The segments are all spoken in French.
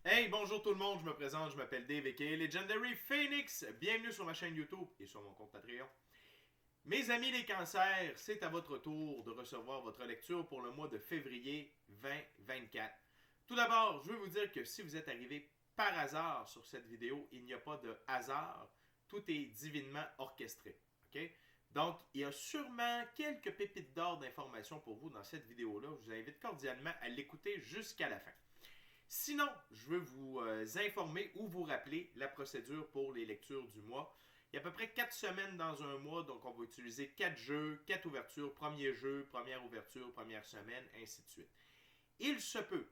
Hey, bonjour tout le monde, je me présente, je m'appelle Dave aka Legendary Phoenix. Bienvenue sur ma chaîne YouTube et sur mon compte Patreon. Mes amis les cancers, c'est à votre tour de recevoir votre lecture pour le mois de février 2024. Tout d'abord, je veux vous dire que si vous êtes arrivé par hasard sur cette vidéo, il n'y a pas de hasard, tout est divinement orchestré. Ok? Donc, il y a sûrement quelques pépites d'or d'informations pour vous dans cette vidéo-là. Je vous invite cordialement à l'écouter jusqu'à la fin. Sinon, je veux vous informer ou vous rappeler la procédure pour les lectures du mois. Il y a à peu près 4 semaines dans un mois, donc on va utiliser 4 jeux, 4 ouvertures, premier jeu, première ouverture, première semaine, ainsi de suite. Il se peut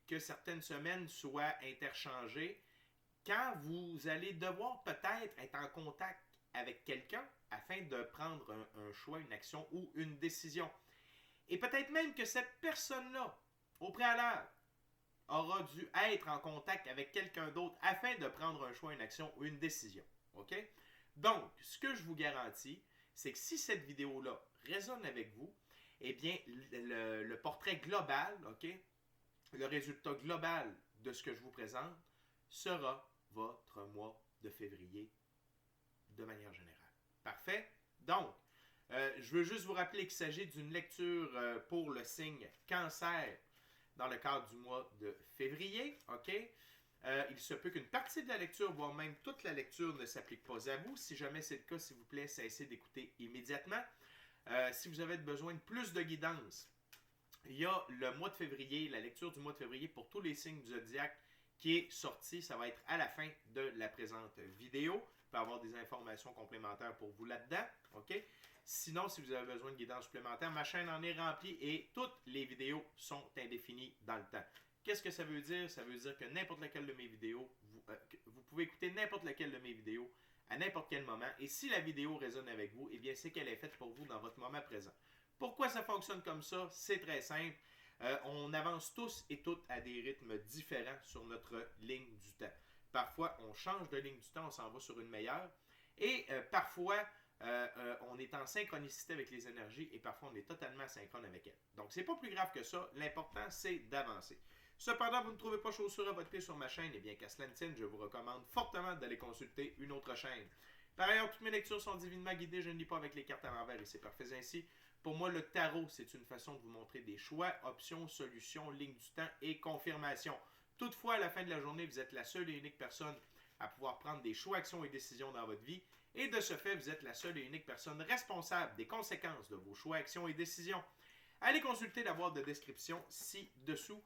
que certaines semaines soient interchangées quand vous allez devoir peut-être être en contact avec quelqu'un afin de prendre un choix, une action ou une décision. Et peut-être même que cette personne-là, au préalable, aura dû être en contact avec quelqu'un d'autre afin de prendre un choix, une action ou une décision. OK? Donc, ce que je vous garantis, c'est que si cette vidéo-là résonne avec vous, eh bien, le portrait global, OK? Le résultat global de ce que je vous présente sera votre mois de février de manière générale. Parfait? Donc, je veux juste vous rappeler qu'il s'agit d'une lecture pour le signe cancer dans le cadre du mois de février. OK? Il se peut qu'une partie de la lecture, voire même toute la lecture, ne s'applique pas à vous. Si jamais c'est le cas, s'il vous plaît, cessez d'écouter immédiatement. Si vous avez besoin de plus de guidance, il y a le mois de février, la lecture du mois de février pour tous les signes du zodiaque qui est sortie. Ça va être à la fin de la présente vidéo. Je vais avoir des informations complémentaires pour vous là-dedans. OK? Sinon, si vous avez besoin de guidance supplémentaire, ma chaîne en est remplie et toutes les vidéos sont indéfinies dans le temps. Qu'est-ce que ça veut dire? Ça veut dire que n'importe laquelle de mes vidéos, vous pouvez écouter n'importe laquelle de mes vidéos à n'importe quel moment. Et si la vidéo résonne avec vous, eh bien, c'est qu'elle est faite pour vous dans votre moment présent. Pourquoi ça fonctionne comme ça? C'est très simple. On avance tous et toutes à des rythmes différents sur notre ligne du temps. Parfois, on change de ligne du temps, on s'en va sur une meilleure. Et parfois, on est en synchronicité avec les énergies et parfois on est totalement asynchrone avec elles. Donc, c'est pas plus grave que ça. L'important, c'est d'avancer. Cependant, vous ne trouvez pas chaussure à votre pied sur ma chaîne, eh bien qu'à cela ne tienne, je vous recommande fortement d'aller consulter une autre chaîne. Par ailleurs, toutes mes lectures sont divinement guidées, je ne lis pas avec les cartes à l'envers et c'est parfait ainsi. Pour moi, le tarot, c'est une façon de vous montrer des choix, options, solutions, lignes du temps et confirmations. Toutefois, à la fin de la journée, vous êtes la seule et unique personne à pouvoir prendre des choix, actions et décisions dans votre vie. Et de ce fait, vous êtes la seule et unique personne responsable des conséquences de vos choix, actions et décisions. Allez consulter la boîte de description ci-dessous.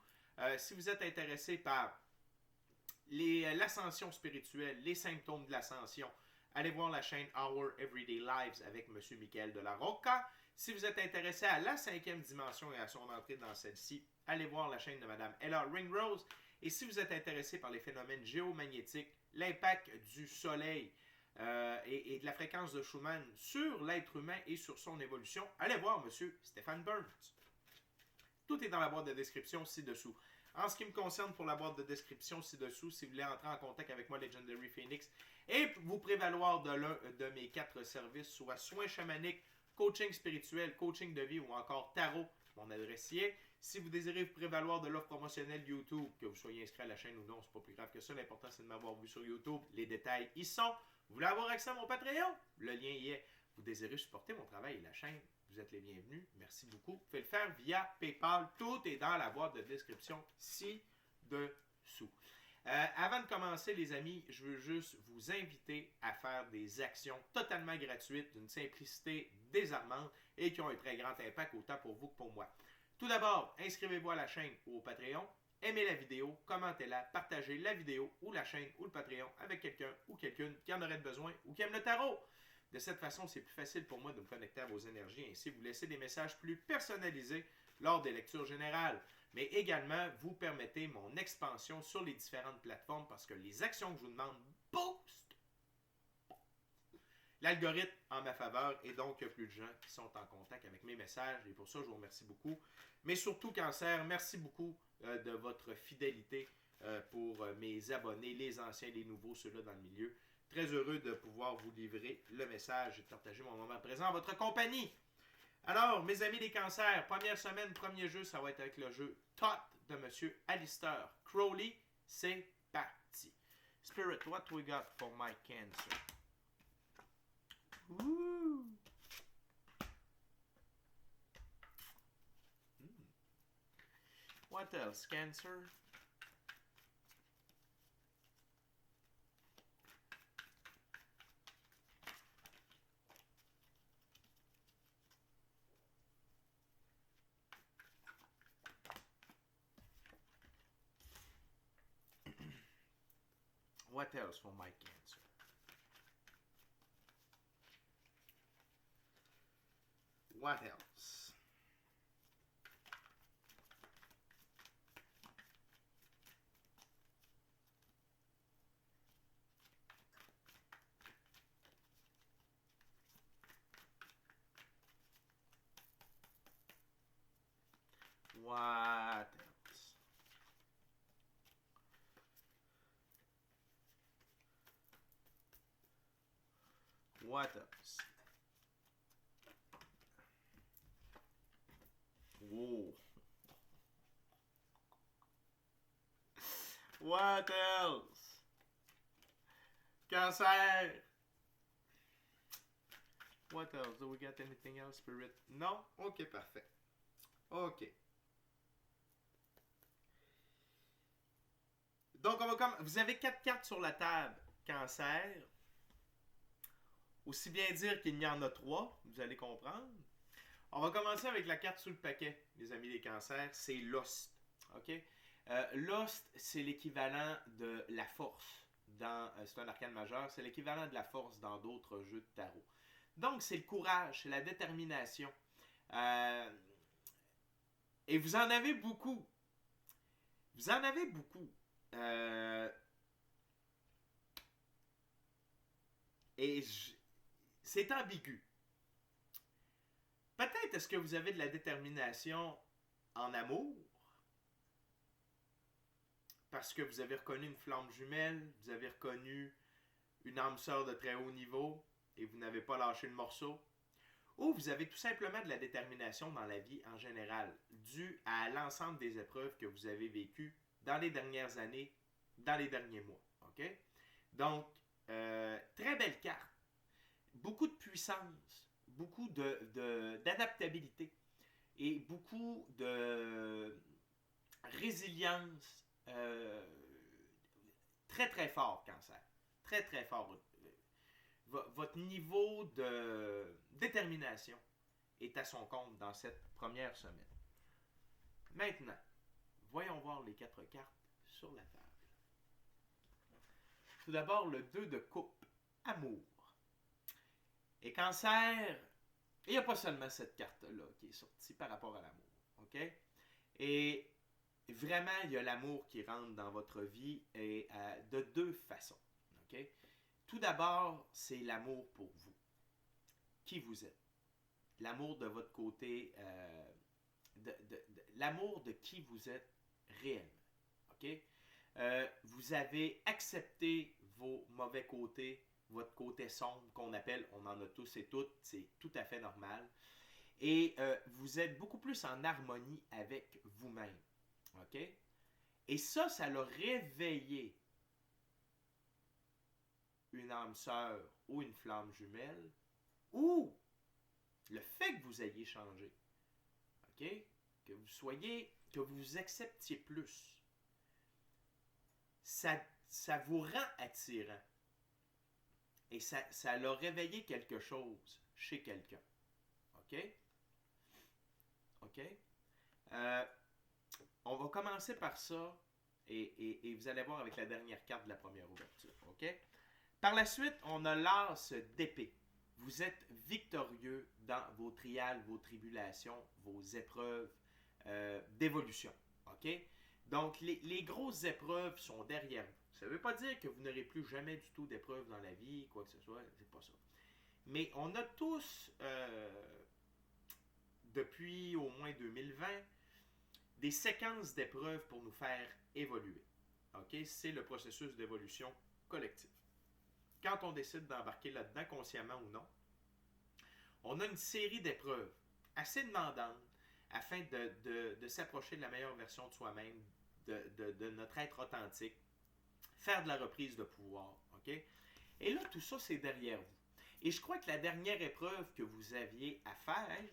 Si vous êtes intéressé par l'ascension spirituelle, les symptômes de l'ascension, allez voir la chaîne Our Everyday Lives avec M. Michael de la Rocca. Si vous êtes intéressé à la cinquième dimension et à son entrée dans celle-ci, allez voir la chaîne de Mme Ella Ringrose. Et si vous êtes intéressé par les phénomènes géomagnétiques, l'impact du Soleil et de la fréquence de Schumann sur l'être humain et sur son évolution, allez voir M. Stéphane Burns. Tout est dans la boîte de description ci-dessous. En ce qui me concerne pour la boîte de description ci-dessous, si vous voulez entrer en contact avec moi, Legendary Phoenix, et vous prévaloir de l'un de mes 4 services, soit soins chamaniques, coaching spirituel, coaching de vie ou encore tarot, mon adresse y est. Si vous désirez vous prévaloir de l'offre promotionnelle YouTube, que vous soyez inscrit à la chaîne ou non, c'est pas plus grave que ça. L'important, c'est de m'avoir vu sur YouTube. Les détails y sont. Vous voulez avoir accès à mon Patreon? Le lien y est. Vous désirez supporter mon travail et la chaîne? Vous êtes les bienvenus. Merci beaucoup. Vous pouvez le faire via PayPal. Tout est dans la boîte de description ci-dessous. Avant de commencer, les amis, je veux juste vous inviter à faire des actions totalement gratuites, d'une simplicité désarmante et qui ont un très grand impact autant pour vous que pour moi. Tout d'abord, inscrivez-vous à la chaîne ou au Patreon, aimez la vidéo, commentez-la, partagez la vidéo ou la chaîne ou le Patreon avec quelqu'un ou quelqu'une qui en aurait besoin ou qui aime le tarot. De cette façon, c'est plus facile pour moi de me connecter à vos énergies et ainsi vous laisser des messages plus personnalisés lors des lectures générales. Mais également, vous permettez mon expansion sur les différentes plateformes parce que les actions que je vous demande boostent l'algorithme en ma faveur et donc il y a plus de gens qui sont en contact avec mes messages et pour ça, je vous remercie beaucoup. Mais surtout, Cancer, merci beaucoup de votre fidélité pour mes abonnés, les anciens, les nouveaux, ceux-là dans le milieu. Très heureux de pouvoir vous livrer le message et de partager mon moment présent en votre compagnie. Alors, mes amis les cancers, première semaine, premier jeu, ça va être avec le jeu Tot de M. Alistair Crowley, C'est parti. Spirit, what we got for my Cancer? Woo! What else, Cancer? What else for my Cancer? What else? What else? What else? Whoa. What else? Cancer. What else? Do we got anything else, Spirit? Non? Ok, parfait. Ok. Donc, on va vous avez 4 cartes sur la table. Cancer. Aussi bien dire qu'il y en a 3, vous allez comprendre. On va commencer avec la carte sous le paquet, les amis des cancers. C'est Lost. OK? Lost, c'est l'équivalent de la force. C'est un arcane majeur. C'est l'équivalent de la force dans d'autres jeux de tarot. Donc, c'est le courage, c'est la détermination. Et vous en avez beaucoup. Vous en avez beaucoup. C'est ambigu. Peut-être est-ce que vous avez de la détermination en amour, parce que vous avez reconnu une flamme jumelle, vous avez reconnu une âme sœur de très haut niveau, et vous n'avez pas lâché le morceau, ou vous avez tout simplement de la détermination dans la vie en général, due à l'ensemble des épreuves que vous avez vécues dans les dernières années, dans les derniers mois. Okay? Donc, très belle carte. Beaucoup de puissance, beaucoup d'adaptabilité et beaucoup de résilience. Très très fort, Cancer. Très très fort. Votre niveau de détermination est à son compte dans cette première semaine. Maintenant, voyons voir les 4 cartes sur la table. Tout d'abord, le 2 de coupe, amour. Et Cancer, il n'y a pas seulement cette carte-là qui est sortie par rapport à l'amour. OK? Et vraiment, il y a l'amour qui rentre dans votre vie et de 2 façons. OK? Tout d'abord, c'est l'amour pour vous. Qui vous êtes. L'amour de votre côté, l'amour de qui vous êtes réellement. OK? Vous avez accepté vos mauvais côtés, votre côté sombre qu'on appelle, on en a tous et toutes, c'est tout à fait normal. Et vous êtes beaucoup plus en harmonie avec vous-même. OK? Et ça l'a réveillé une âme sœur ou une flamme jumelle, ou le fait que vous ayez changé. OK? Que vous vous acceptiez plus. Ça vous rend attirant. Et ça l'a réveillé quelque chose chez quelqu'un. OK? OK? On va commencer par ça et vous allez voir avec la dernière carte de la première ouverture. OK? Par la suite, on a l'as d'épée. Vous êtes victorieux dans vos trials, vos tribulations, vos épreuves d'évolution. OK? Donc, les grosses épreuves sont derrière vous. Ça ne veut pas dire que vous n'aurez plus jamais du tout d'épreuves dans la vie, quoi que ce soit, c'est pas ça. Mais on a tous, depuis au moins 2020, des séquences d'épreuves pour nous faire évoluer. Okay? C'est le processus d'évolution collective. Quand on décide d'embarquer là-dedans, consciemment ou non, on a une série d'épreuves assez demandantes afin de s'approcher de la meilleure version de soi-même de notre être authentique, faire de la reprise de pouvoir. OK? Et là, tout ça, c'est derrière vous. Et je crois que la dernière épreuve que vous aviez à faire,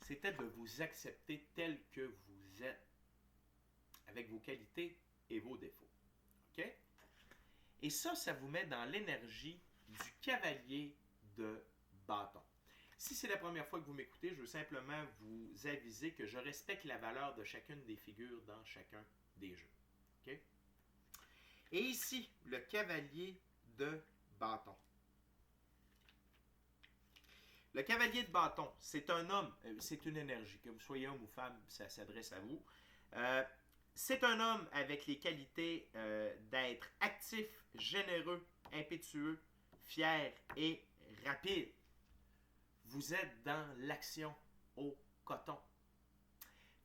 c'était de vous accepter tel que vous êtes, avec vos qualités et vos défauts. OK? Et ça vous met dans l'énergie du cavalier de bâton. Si c'est la première fois que vous m'écoutez, je veux simplement vous aviser que je respecte la valeur de chacune des figures dans chacun des jeux. OK? Et ici, le cavalier de bâton. Le cavalier de bâton, c'est un homme, c'est une énergie. Que vous soyez homme ou femme, ça s'adresse à vous. C'est un homme avec les qualités d'être actif, généreux, impétueux, fier et rapide. Vous êtes dans l'action au coton.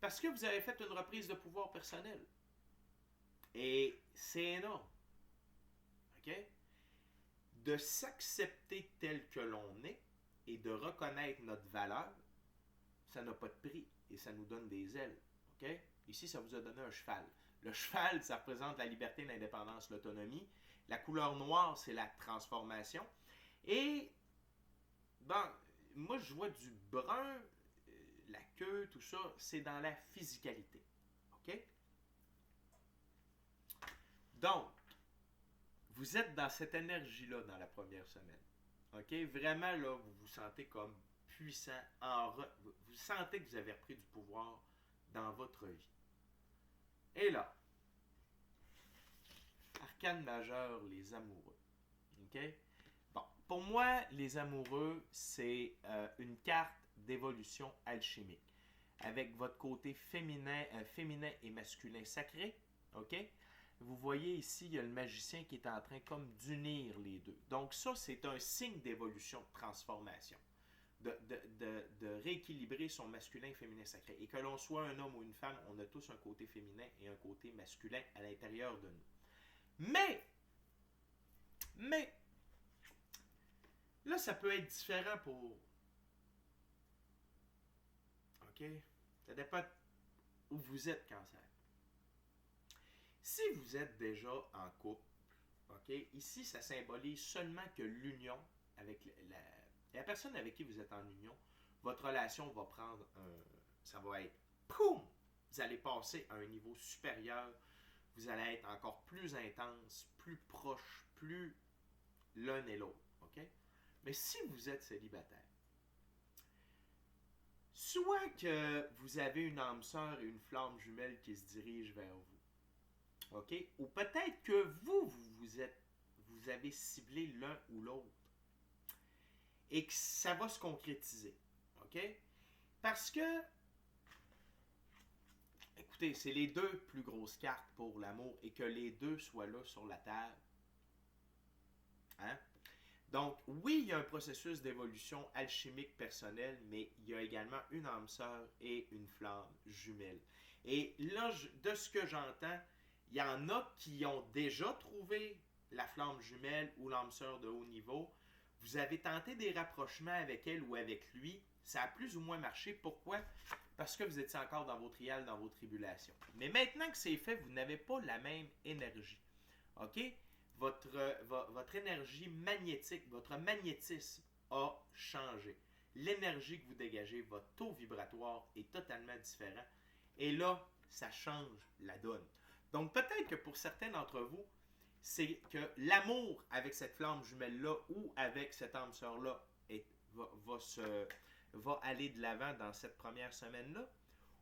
Parce que vous avez fait une reprise de pouvoir personnel. Et c'est énorme. OK? De s'accepter tel que l'on est et de reconnaître notre valeur, ça n'a pas de prix et ça nous donne des ailes. OK? Ici, ça vous a donné un cheval. Le cheval, ça représente la liberté, l'indépendance, l'autonomie. La couleur noire, c'est la transformation. Et, bon, moi, je vois du brun, la queue, tout ça, c'est dans la physicalité. OK? Donc, vous êtes dans cette énergie-là dans la première semaine. OK? Vraiment, là, vous vous sentez comme puissant. Vous sentez que vous avez repris du pouvoir dans votre vie. Et là, arcane majeur, les amoureux. OK? Bon, pour moi, les amoureux, c'est une carte d'évolution alchimique. Avec votre côté féminin et masculin sacré. OK? Vous voyez ici, il y a le magicien qui est en train comme d'unir les deux. Donc ça, c'est un signe d'évolution, de transformation. De rééquilibrer son masculin et féminin sacré. Et que l'on soit un homme ou une femme, on a tous un côté féminin et un côté masculin à l'intérieur de nous. Mais, là, ça peut être différent pour... OK? Ça dépend où vous êtes, Cancer. Si vous êtes déjà en couple, OK? Ici, ça symbolise seulement que l'union avec la personne avec qui vous êtes en union, votre relation va prendre ça va être poum! Vous allez passer à un niveau supérieur. Vous allez être encore plus intense, plus proche, plus l'un et l'autre. OK? Mais si vous êtes célibataire, soit que vous avez une âme sœur et une flamme jumelle qui se dirigent vers vous. OK? Ou peut-être que vous avez ciblé l'un ou l'autre. Et que ça va se concrétiser. OK? Parce que, écoutez, c'est les deux plus grosses cartes pour l'amour et que les deux soient là sur la table. Hein? Donc, oui, il y a un processus d'évolution alchimique personnelle, mais il y a également une âme sœur et une flamme jumelle. Et là, de ce que j'entends, il y en a qui ont déjà trouvé la flamme jumelle ou l'âme sœur de haut niveau. Vous avez tenté des rapprochements avec elle ou avec lui. Ça a plus ou moins marché. Pourquoi? Parce que vous étiez encore dans vos trials, dans vos tribulations. Mais maintenant que c'est fait, vous n'avez pas la même énergie. OK? Votre énergie magnétique, votre magnétisme a changé. L'énergie que vous dégagez, votre taux vibratoire est totalement différent. Et là, ça change la donne. Donc peut-être que pour certains d'entre vous, c'est que l'amour avec cette flamme jumelle-là ou avec cette âme sœur-là va aller de l'avant dans cette première semaine-là.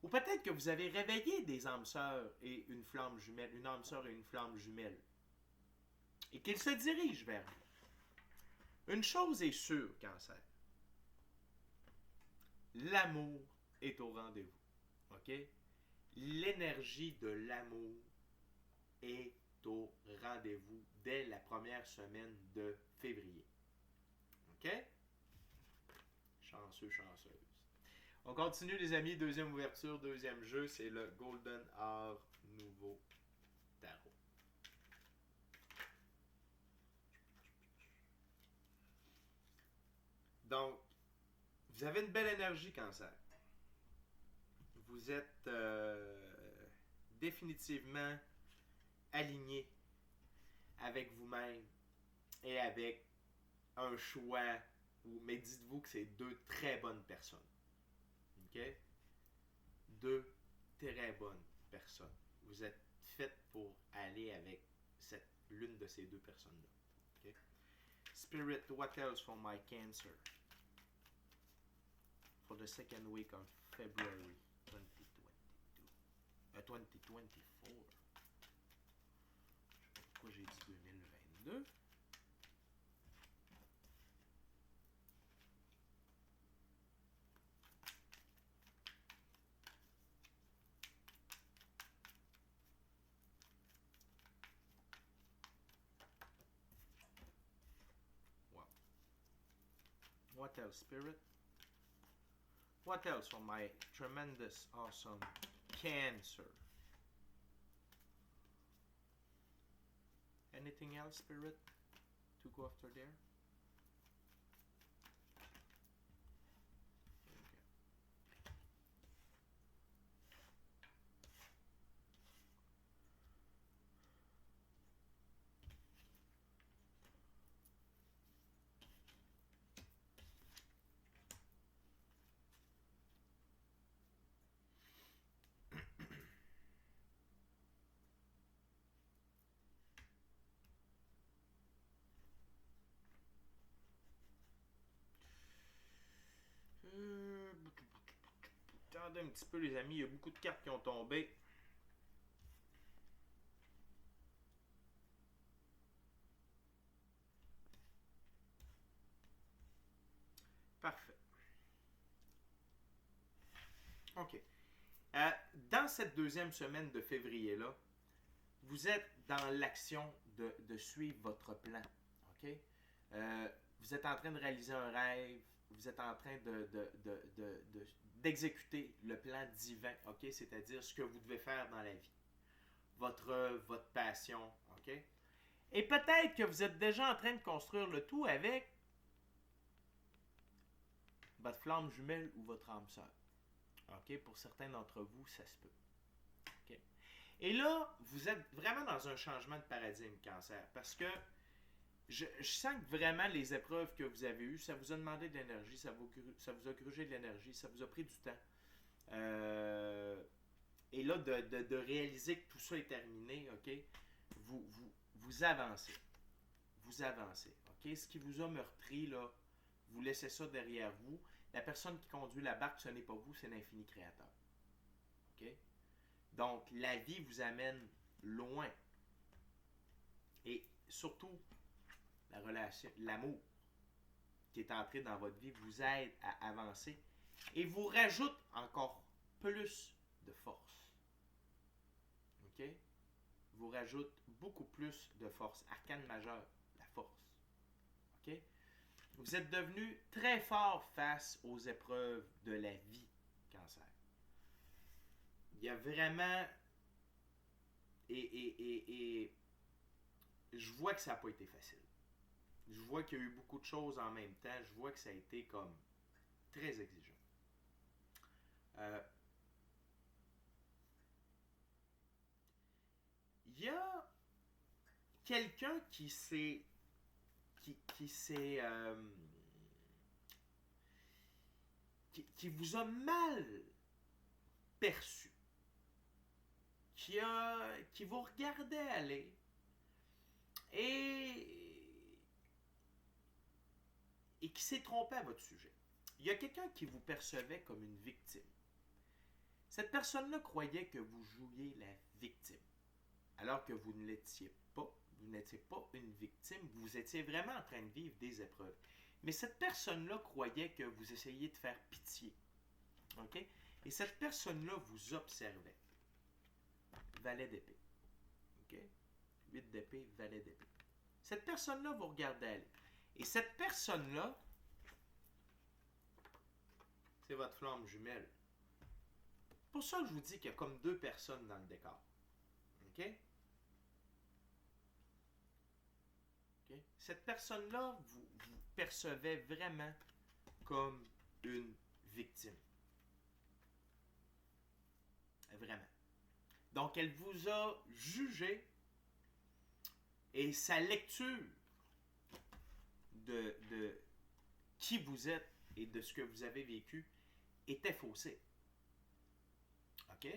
Ou peut-être que vous avez réveillé des âmes sœurs et une flamme jumelle, une âme sœur et une flamme jumelle. Et qu'ils se dirigent vers vous. Une chose est sûre, Cancer. L'amour est au rendez-vous. OK? L'énergie de l'amour est au rendez-vous dès la première semaine de février. OK? Chanceux, chanceuse. On continue, les amis. Deuxième ouverture, deuxième jeu, c'est le Golden Hour Nouveau Tarot. Donc, vous avez une belle énergie, Cancer. Vous êtes définitivement aligné avec vous-même et avec un choix, mais dites-vous que c'est deux très bonnes personnes. OK? Deux très bonnes personnes. Vous êtes fait pour aller avec l'une de ces deux personnes-là. Okay? Spirit, what else for my Cancer? For the second week of February 2022. 2024. Je sais pas pourquoi j'ai dit 2022. What else, Spirit? What else for my tremendous, awesome Cancer? Anything else, Spirit, to go after there? Attendez un petit peu, les amis, il y a beaucoup de cartes qui ont tombé. Parfait. OK. Dans cette deuxième semaine de février-là, vous êtes dans l'action de suivre votre plan. OK? Vous êtes en train de réaliser un rêve. Vous êtes en train d'exécuter le plan divin. OK? C'est-à-dire ce que vous devez faire dans la vie. Votre passion. OK? Et peut-être que vous êtes déjà en train de construire le tout avec votre flamme jumelle ou votre âme sœur. OK? Pour certains d'entre vous, ça se peut. OK? Et là, vous êtes vraiment dans un changement de paradigme, Cancer, parce que je sens que vraiment les épreuves que vous avez eues, ça vous a demandé de l'énergie, ça vous a grugé de l'énergie, ça vous a pris du temps. Et là, de réaliser que tout ça est terminé, OK? Vous avancez. Vous avancez, OK? Ce qui vous a meurtri, là, vous laissez ça derrière vous. La personne qui conduit la barque, ce n'est pas vous, c'est l'infini créateur. OK? Donc, la vie vous amène loin. Et surtout, la relation, l'amour qui est entré dans votre vie vous aide à avancer et vous rajoute encore plus de force. OK? Vous rajoute beaucoup plus de force. Arcane majeur, la force. OK? Vous êtes devenu très fort face aux épreuves de la vie, Cancer. Il y a vraiment... Et je vois que ça n'a pas été facile. Je vois qu'il y a eu beaucoup de choses en même temps. Je vois que ça a été comme très exigeant. Il y a quelqu'un qui s'est qui vous a mal perçu, qui vous regardait aller et qui s'est trompé à votre sujet. Il y a quelqu'un qui vous percevait comme une victime. Cette personne-là croyait que vous jouiez la victime, alors que vous ne l'étiez pas. Vous n'étiez pas une victime, vous étiez vraiment en train de vivre des épreuves. Mais cette personne-là croyait que vous essayiez de faire pitié. OK? Et cette personne-là vous observait. Valet d'épée. OK? 8 d'épée, valet d'épée. Cette personne-là vous regardait aller. Et cette personne-là, c'est votre flamme jumelle. C'est pour ça que je vous dis qu'il y a comme deux personnes dans le décor. OK? Okay? Cette personne-là vous percevait vraiment comme une victime. Vraiment. Donc, elle vous a jugé et sa lecture de qui vous êtes et de ce que vous avez vécu était faussée. OK?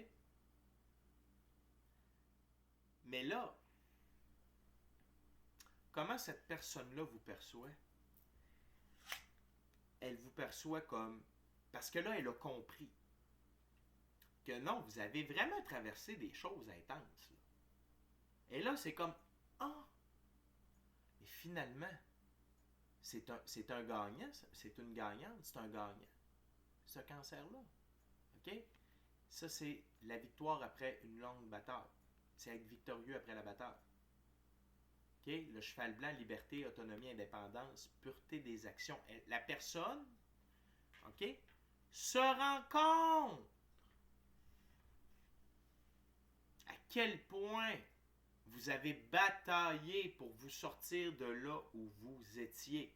Mais là, comment cette personne-là vous perçoit? Elle vous perçoit comme... Parce que là, elle a compris que non, vous avez vraiment traversé des choses intenses. Là. Et là, c'est comme... Ah! Mais finalement, c'est un gagnant, c'est une gagnante, c'est un gagnant. Ce cancer-là. OK? Ça, c'est la victoire après une longue bataille. C'est être victorieux après la bataille. OK? Le cheval blanc, liberté, autonomie, indépendance, pureté des actions. La personne, OK, se rend compte à quel point vous avez bataillé pour vous sortir de là où vous étiez.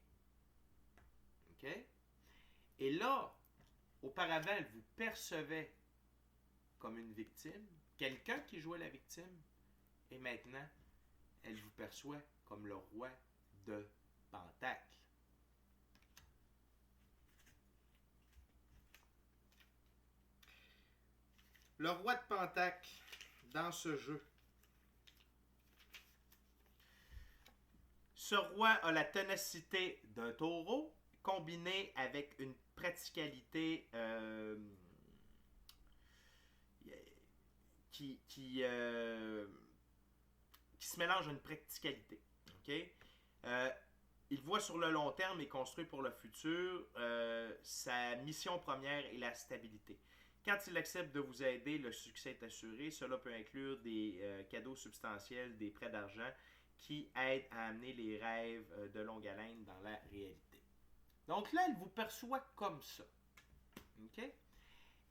OK? Et là, auparavant, elle vous percevait comme une victime, quelqu'un qui jouait la victime, et maintenant, elle vous perçoit comme le roi de Pentacle. Le roi de Pentacle, dans ce jeu, ce roi a la ténacité d'un taureau, combinée avec une praticalité qui se mélange à une practicalité. Okay? Il voit sur le long terme et construit pour le futur. Sa mission première est la stabilité. Quand il accepte de vous aider, le succès est assuré. Cela peut inclure des cadeaux substantiels, des prêts d'argent qui aident à amener les rêves de longue haleine dans la réalité. Donc là, elle vous perçoit comme ça. OK?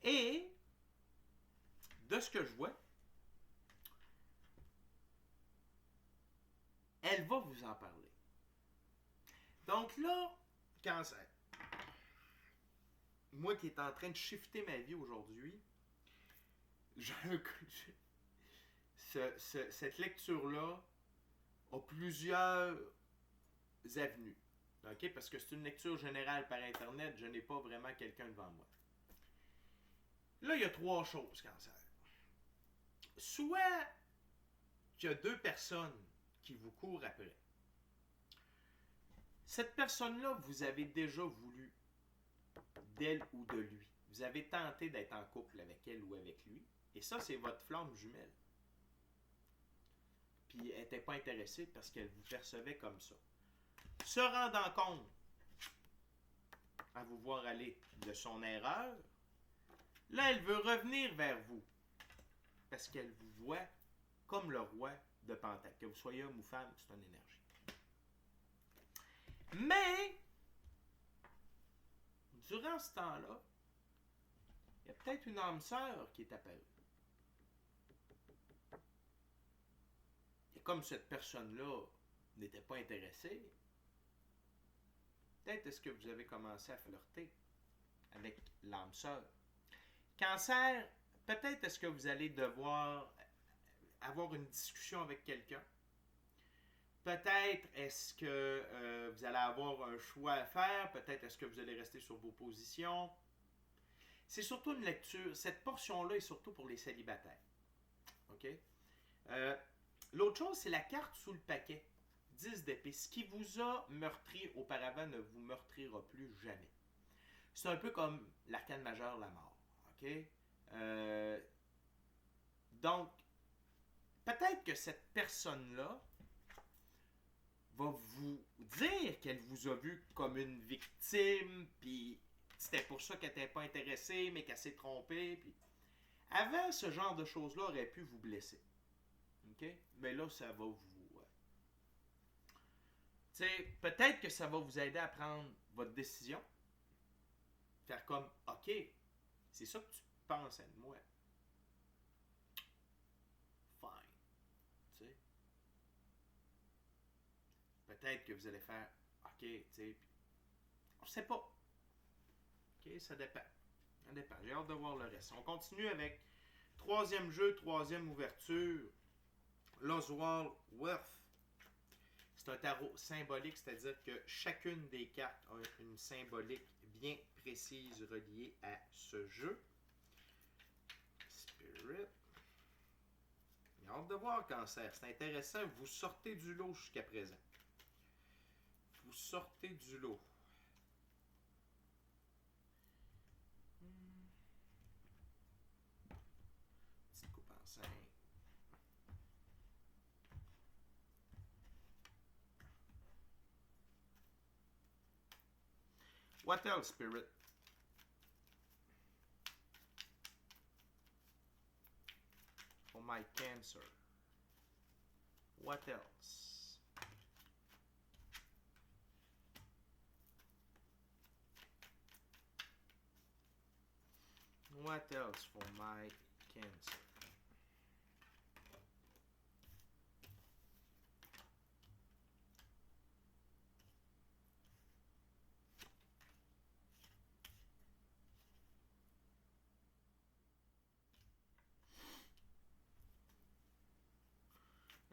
Et de ce que je vois, elle va vous en parler. Donc là, cancer. Moi qui est en train de shifter ma vie aujourd'hui, cette lecture-là a plusieurs avenues. Okay? Parce que c'est une lecture générale par Internet, je n'ai pas vraiment quelqu'un devant moi. Là, il y a trois choses, cancer. Soit qu'il y a deux personnes qui vous courent après. Cette personne-là, vous avez déjà voulu d'elle ou de lui. Vous avez tenté d'être en couple avec elle ou avec lui. Et ça, c'est votre flamme jumelle. Puis elle n'était pas intéressée parce qu'elle vous percevait comme ça. Se rendant compte, à vous voir aller de son erreur, là, elle veut revenir vers vous. Parce qu'elle vous voit comme le roi de Pentacle. Que vous soyez homme ou femme, c'est une énergie. Mais, durant ce temps-là, il y a peut-être une âme sœur qui est apparue. Et comme cette personne-là n'était pas intéressée, peut-être est-ce que vous avez commencé à flirter avec l'âme sœur. Cancer, peut-être est-ce que vous allez devoir avoir une discussion avec quelqu'un. Peut-être est-ce que vous allez avoir un choix à faire. Peut-être est-ce que vous allez rester sur vos positions. C'est surtout une lecture. Cette portion-là est surtout pour les célibataires. OK? L'autre chose, c'est la carte sous le paquet. 10 d'épée. Ce qui vous a meurtri auparavant ne vous meurtrira plus jamais. C'est un peu comme l'arcane majeur, la mort. OK? Donc, peut-être que cette personne-là va vous dire qu'elle vous a vu comme une victime, puis c'était pour ça qu'elle n'était pas intéressée, mais qu'elle s'est trompée. Puis... Avant, ce genre de choses-là aurait pu vous blesser. OK? Mais là, ça va vous... peut-être que ça va vous aider à prendre votre décision. Faire comme, OK, c'est ça que tu penses de moi. Fine. Tu sais. Peut-être que vous allez faire, OK, tu sais, on ne sait pas. OK, ça dépend. Ça dépend. J'ai hâte de voir le reste. On continue avec Troisième jeu, troisième ouverture. L'Oswald Worth. C'est un tarot symbolique, c'est-à-dire que chacune des cartes a une symbolique bien précise reliée à ce jeu. Spirit. J'ai hâte de voir Cancer. C'est intéressant. Vous sortez du lot jusqu'à présent. Vous sortez du lot. Petite coupe en 5. What else, Spirit? For my Cancer. What else? What else for my Cancer?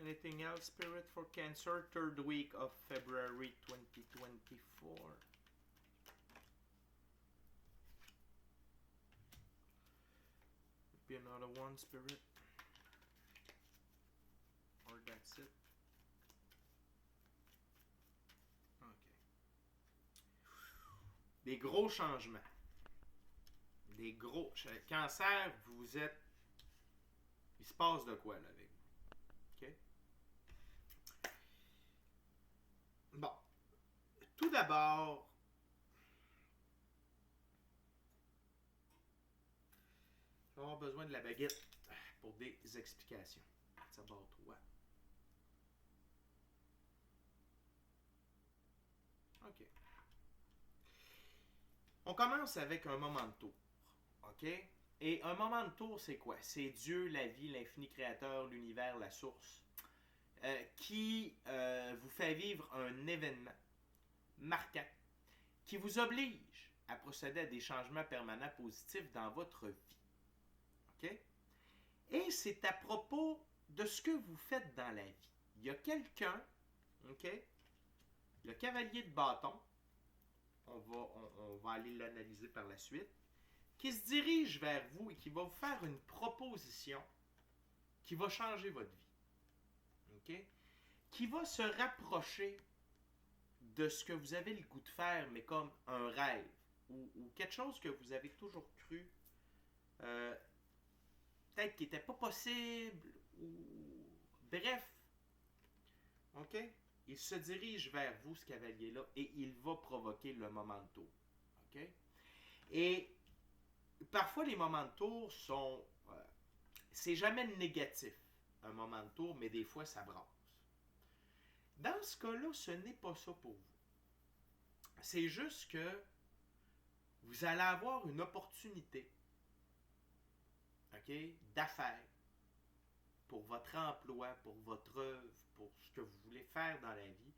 Anything else, Spirit, for Cancer? Third week of February 2024. Be another one, Spirit. Or that's it. Ok. Des gros changements. Des gros... Cancer, vous êtes... Il se passe de quoi, là, avec vous? OK? Bon. Tout d'abord, je vais avoir besoin de la baguette pour des explications. Ça va toi. OK. On commence avec un moment de tour. OK? Et un moment de tour, c'est quoi? C'est Dieu, la vie, l'infini créateur, l'univers, la source, qui vous fait vivre un événement marquant, qui vous oblige à procéder à des changements permanents positifs dans votre vie. OK? Et c'est à propos de ce que vous faites dans la vie. Il y a quelqu'un, OK? Le cavalier de bâton, on va aller l'analyser par la suite, qui se dirige vers vous et qui va vous faire une proposition qui va changer votre vie. OK? Qui va se rapprocher de ce que vous avez le goût de faire, mais comme un rêve, ou quelque chose que vous avez toujours cru, peut-être qui n'était pas possible, ou bref. OK? Il se dirige vers vous, ce cavalier-là, et il va provoquer le moment de tour. OK? Et parfois, les moments de tour sont... c'est jamais négatif, un moment de tour, mais des fois, ça brasse. Dans ce cas-là, ce n'est pas ça pour vous. C'est juste que vous allez avoir une opportunité, OK, d'affaires pour votre emploi, pour votre œuvre, pour ce que vous voulez faire dans la vie,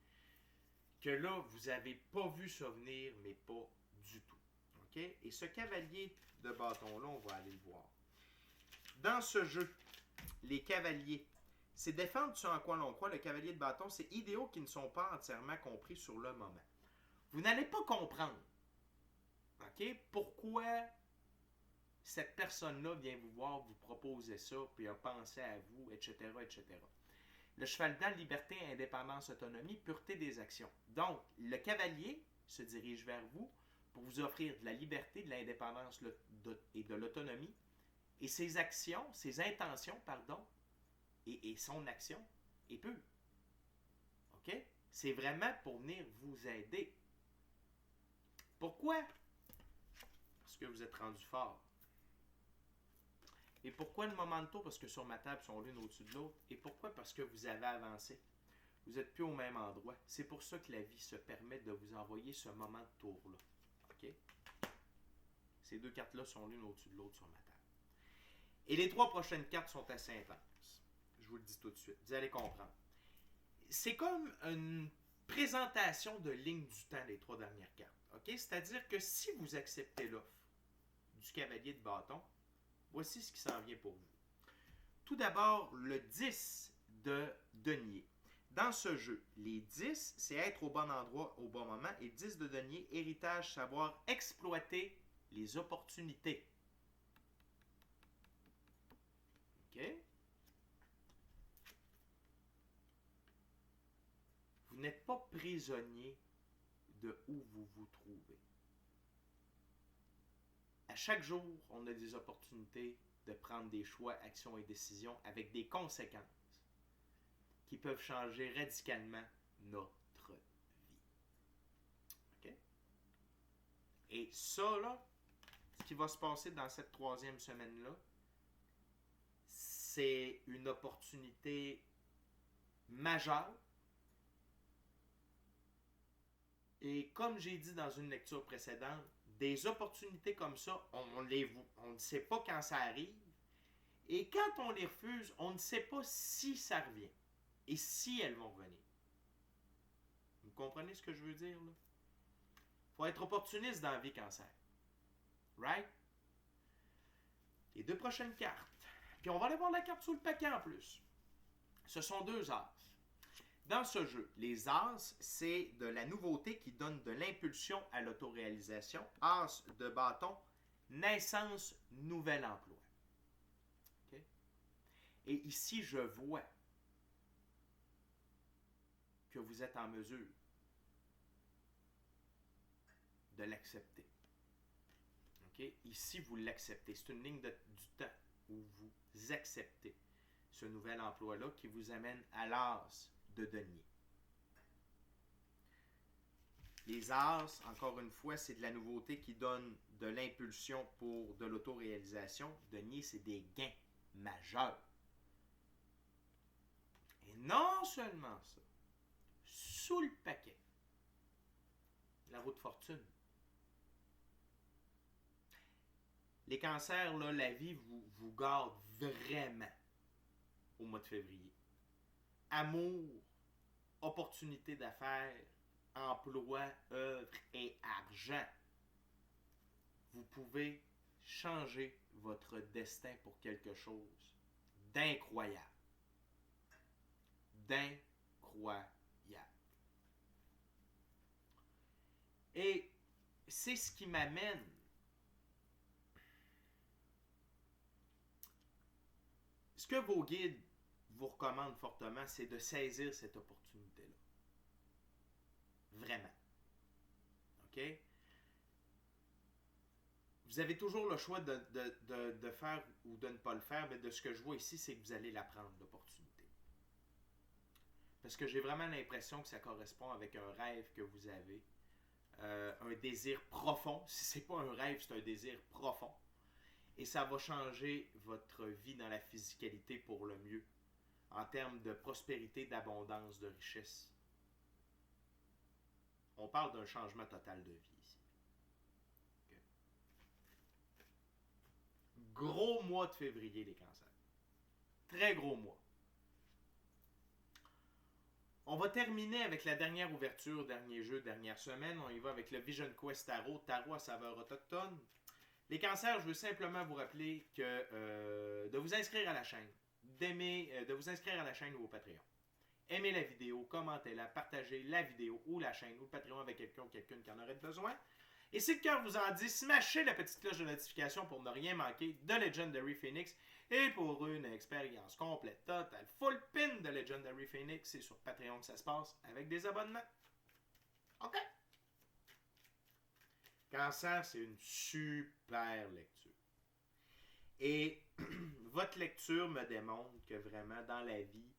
que là, vous n'avez pas vu ça venir, mais pas du tout. OK? Et ce cavalier de bâton-là, on va aller le voir. Dans ce jeu, les cavaliers, c'est défendre ce en quoi l'on croit. Le cavalier de bâton, c'est idéaux qui ne sont pas entièrement compris sur le moment. Vous n'allez pas comprendre, OK, pourquoi cette personne-là vient vous voir, vous proposer ça, puis a pensé à vous, etc., etc. Le cheval blanc, liberté, indépendance, autonomie, pureté des actions. Donc, le cavalier se dirige vers vous pour vous offrir de la liberté, de l'indépendance et de l'autonomie. Et ses actions, ses intentions, pardon, et son action est pure. OK? C'est vraiment pour venir vous aider. Pourquoi? Parce que vous êtes rendu fort. Et pourquoi le moment de tour? Parce que sur ma table, ils sont l'une au-dessus de l'autre. Et pourquoi? Parce que vous avez avancé. Vous n'êtes plus au même endroit. C'est pour ça que la vie se permet de vous envoyer ce moment de tour-là. OK? Ces deux cartes-là sont l'une au-dessus de l'autre sur ma table. Et les trois prochaines cartes sont assez intenses. Je vous le dis tout de suite. Vous allez comprendre. C'est comme une présentation de ligne du temps, les trois dernières cartes. OK? C'est-à-dire que si vous acceptez l'offre du cavalier de bâton, voici ce qui s'en vient pour vous. tout d'abord, le 10 de denier. Dans ce jeu, les 10, c'est être au bon endroit au bon moment. Et 10 de denier, héritage, savoir exploiter les opportunités. OK? Vous n'êtes pas prisonnier de où vous vous trouvez. À chaque jour, on a des opportunités de prendre des choix, actions et décisions avec des conséquences qui peuvent changer radicalement notre vie. OK? Et ça, là, ce qui va se passer dans cette 3e semaine-là, c'est une opportunité majeure. Et comme j'ai dit dans une lecture précédente, des opportunités comme ça, on ne sait pas quand ça arrive. Et quand on les refuse, on ne sait pas si ça revient. Et si elles vont revenir. Vous comprenez ce que je veux dire, là? Faut être opportuniste dans la vie cancer. Right? Les 2 prochaines cartes. Puis on va aller voir la carte sous le paquet en plus. Ce sont 2 as. Dans ce jeu, les as, c'est de la nouveauté qui donne de l'impulsion à l'autoréalisation. As de bâton, naissance, nouvel emploi. Okay? Et ici, je vois que vous êtes en mesure de l'accepter. Okay? Ici, vous l'acceptez. C'est une ligne du temps où vous acceptez ce nouvel emploi-là qui vous amène à l'as de denier. Les as, encore une fois, c'est de la nouveauté qui donne de l'impulsion pour de l'autoréalisation. Denier, c'est des gains majeurs. Et non seulement ça, sous le paquet, la roue de fortune. Les cancers, là, la vie vous garde vraiment au mois de février. Amour, opportunité d'affaires, emploi, œuvre et argent. Vous pouvez changer votre destin pour quelque chose d'incroyable. D'incroyable. Et c'est ce qui m'amène ce que vos guides vous recommandent fortement, c'est de saisir cette opportunité-là. Vraiment. OK? Vous avez toujours le choix de faire ou de ne pas le faire, mais de ce que je vois ici, c'est que vous allez la prendre, l'opportunité. Parce que j'ai vraiment l'impression que ça correspond avec un rêve que vous avez, un désir profond. Si ce n'est pas un rêve, c'est un désir profond. Et ça va changer votre vie dans la physicalité pour le mieux, en termes de prospérité, d'abondance, de richesse. On parle d'un changement total de vie ici. Okay. Gros mois de février, les cancers. Très gros mois. On va terminer avec la dernière ouverture, dernier jeu, dernière semaine. On y va avec le Vision Quest Tarot, tarot à saveur autochtone. Les cancers, je veux simplement vous rappeler que de vous inscrire à la chaîne, de vous inscrire à la chaîne ou au Patreon. Aimez la vidéo, commentez-la, partagez la vidéo ou la chaîne ou le Patreon avec quelqu'un ou quelqu'une qui en aurait besoin. Et si le cœur vous en dit, smashez la petite cloche de notification pour ne rien manquer de Legendary Phoenix. Et pour une expérience complète, totale, full pin de Legendary Phoenix, c'est sur Patreon que ça se passe avec des abonnements. OK? Cancer, c'est une super lecture. Et votre lecture me démontre que vraiment dans la vie,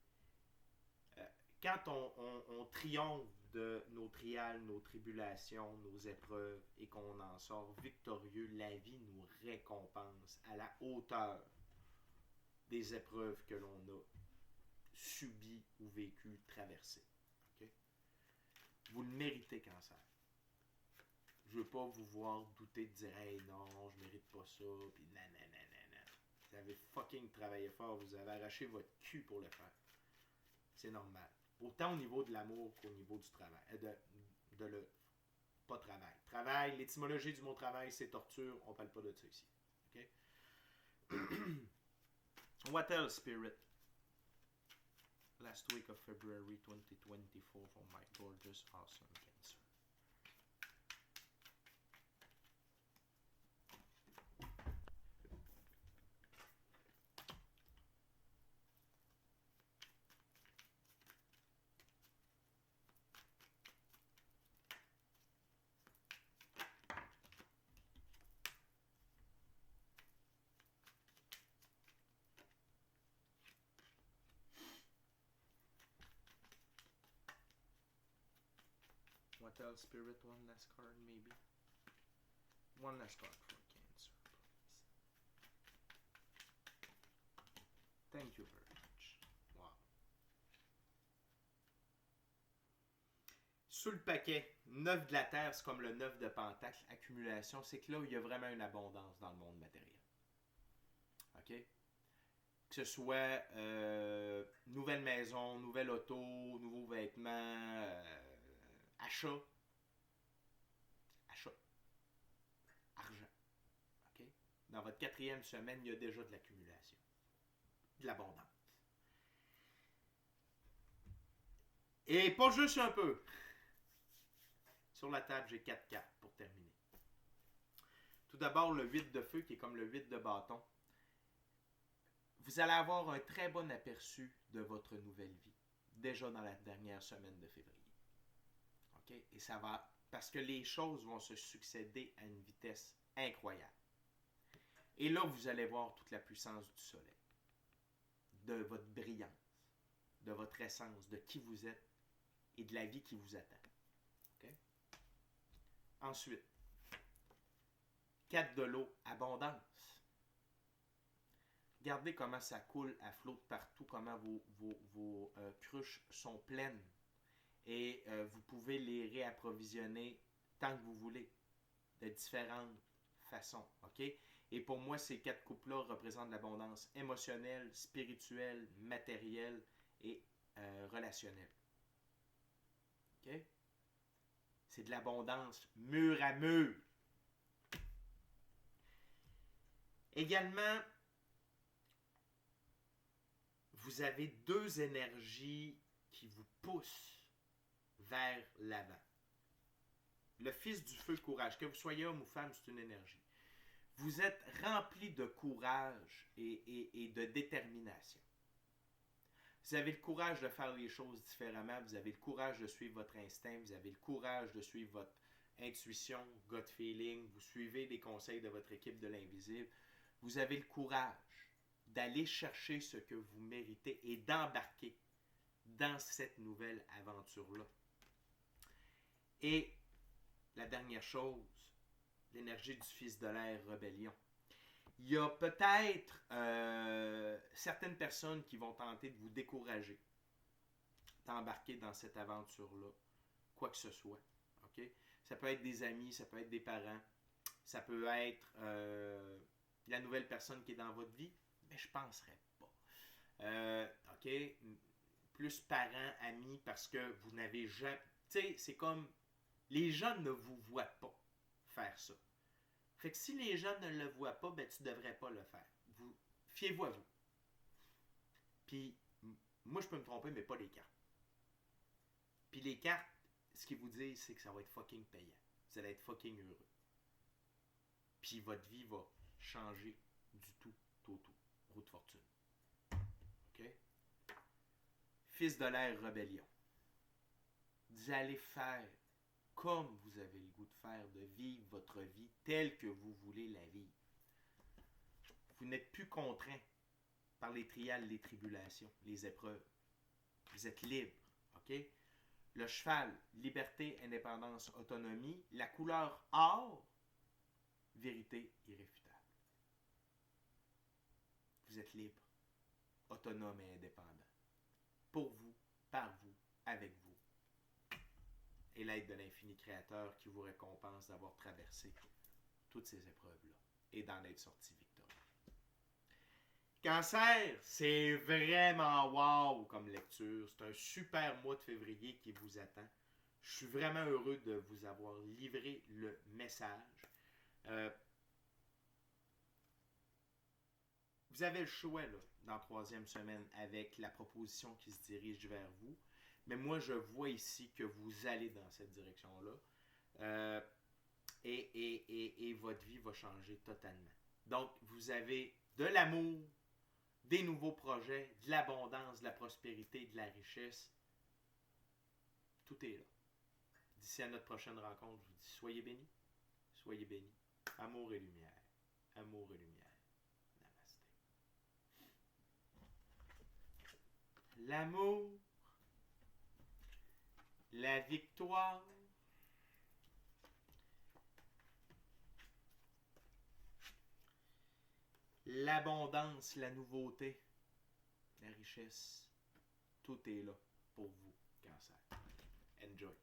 quand on triomphe de nos trials, nos tribulations, nos épreuves et qu'on en sort victorieux, la vie nous récompense à la hauteur des épreuves que l'on a subies ou vécues, traversées. Okay? Vous le méritez, cancer. Je veux pas vous voir douter de dire « Hey, non, je mérite pas ça », puis « nanana. » Vous avez fucking travaillé fort, vous avez arraché votre cul pour le faire. C'est normal. Autant au niveau de l'amour qu'au niveau du travail. De l'œuvre. Pas travail. Travail, l'étymologie du mot travail, c'est torture. On parle pas de ça ici. OK? What else, Spirit? Last week of February 2024 for my gorgeous, awesome Cancer. What else, Spirit? One last card, maybe. One last card for Cancer, please. Thank you very much. Wow. Sous le paquet, 9 de la Terre, c'est comme le 9 de Pentacle. Accumulation, c'est que là où il y a vraiment une abondance dans le monde matériel. OK? Que ce soit nouvelle maison, nouvelle auto, nouveaux vêtements, achat, argent. OK? Dans votre 4e semaine, il y a déjà de l'accumulation, de l'abondance. Et pas juste un peu. Sur la table, j'ai 4 cartes pour terminer. Tout d'abord, le 8 de feu, qui est comme le 8 de bâton. Vous allez avoir un très bon aperçu de votre nouvelle vie, déjà dans la dernière semaine de février. OK? Et ça va, parce que les choses vont se succéder à une vitesse incroyable. Et là, vous allez voir toute la puissance du soleil, de votre brillance, de votre essence, de qui vous êtes et de la vie qui vous attend. OK? Ensuite, 4 de l'eau, abondance. Regardez comment ça coule à flot partout, comment vos cruches sont pleines. Et vous pouvez les réapprovisionner tant que vous voulez, de différentes façons. OK? Et pour moi, ces 4 coupes-là représentent l'abondance émotionnelle, spirituelle, matérielle et relationnelle. OK? C'est de l'abondance mur à mur. Également, vous avez 2 énergies qui vous poussent vers l'avant. Le fils du feu, courage. Que vous soyez homme ou femme, c'est une énergie. Vous êtes rempli de courage et de détermination. Vous avez le courage de faire les choses différemment. Vous avez le courage de suivre votre instinct. Vous avez le courage de suivre votre intuition, gut feeling. Vous suivez les conseils de votre équipe de l'invisible. Vous avez le courage d'aller chercher ce que vous méritez et d'embarquer dans cette nouvelle aventure-là. Et la dernière chose, l'énergie du fils de l'air, rébellion. Il y a peut-être certaines personnes qui vont tenter de vous décourager d'embarquer dans cette aventure-là, quoi que ce soit. Okay? Ça peut être des amis, ça peut être des parents, ça peut être la nouvelle personne qui est dans votre vie, mais je ne penserais pas. OK? Plus parents, amis, parce que vous n'avez jamais... Tu sais, c'est comme... Les gens ne vous voient pas faire ça. Fait que si les gens ne le voient pas, ben tu ne devrais pas le faire. Fiez-vous à vous. Puis, moi, je peux me tromper, mais pas les cartes. Puis les cartes, ce qu'ils vous disent, c'est que ça va être fucking payant. Vous allez être fucking heureux. Puis votre vie va changer du tout au tout. Roue de fortune. OK? Fils de l'air, rébellion. Vous allez faire comme vous avez le goût de faire, de vivre votre vie telle que vous voulez la vivre. Vous n'êtes plus contraint par les trials, les tribulations, les épreuves. Vous êtes libre. OK? Le cheval, liberté, indépendance, autonomie. La couleur or, vérité irréfutable. Vous êtes libre, autonome et indépendant. Pour vous, par vous, avec vous. Et l'aide de l'infini créateur qui vous récompense d'avoir traversé toutes ces épreuves-là et d'en être sorti victorieux. Cancer, c'est vraiment wow comme lecture. C'est un super mois de février qui vous attend. Je suis vraiment heureux de vous avoir livré le message. Vous avez le choix, là. dans la 3e semaine avec la proposition qui se dirige vers vous. Mais moi, je vois ici que vous allez dans cette direction-là. Et votre vie va changer totalement. Donc, vous avez de l'amour, des nouveaux projets, de l'abondance, de la prospérité, de la richesse. Tout est là. D'ici à notre prochaine rencontre, je vous dis soyez bénis. Soyez bénis. Amour et lumière. Amour et lumière. Namasté. L'amour, la victoire, l'abondance, la nouveauté, la richesse, tout est là pour vous, Cancer. Enjoy.